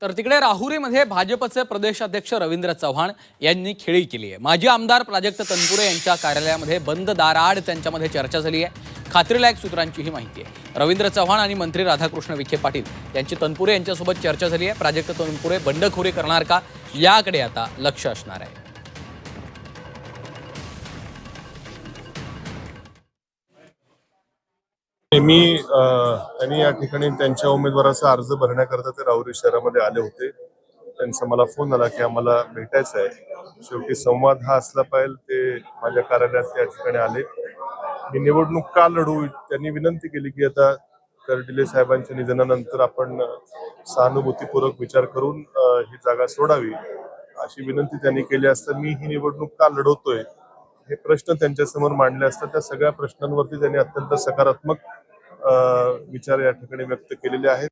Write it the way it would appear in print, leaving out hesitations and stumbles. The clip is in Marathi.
तर तिकडे राहुरीमध्ये भाजपचे प्रदेशाध्यक्ष रवींद्र चव्हाण यांनी खेळी केली आहे। माजी आमदार प्राजक्त तनपुरे यांच्या कार्यालयामध्ये बंद दाराआड त्यांच्यामध्ये चर्चा झाली आहे। खात्रीलायक सूत्रांची ही माहिती आहे। रवींद्र चव्हाण आणि मंत्री राधाकृष्ण विखे पाटील यांची तनपुरे यांच्यासोबत चर्चा झाली आहे। प्राजक्त तनपुरे बंडखोरी करणार का याकडे आता लक्ष असणार आहे। त्यांनी या ठिकाणी त्यांच्या उमेदवाराचा अर्ज भरण्याकरता ते राहुरी शहरामध्ये आले होते। त्यांचा मला फोन आला की आम्हाला भेटायचं आहे। शेवटी संवाद हा असला पाहिजे। ते माझ्या कार्यालयात त्या ठिकाणी आले। मी निवडणूक का लढू त्यांनी विनंती केली की आता कर्डिले साहेबांच्या निधनानंतर आपण सहानुभूतीपूर्वक विचार करून ही जागा सोडावी अशी विनंती त्यांनी केली असता मी ही निवडणूक का लढवतोय हे प्रश्न त्यांच्यासमोर मांडले असतात। त्या सगळ्या प्रश्नांवरती त्यांनी अत्यंत सकारात्मक विचार या ठिकाणी व्यक्त केलेले आहेत।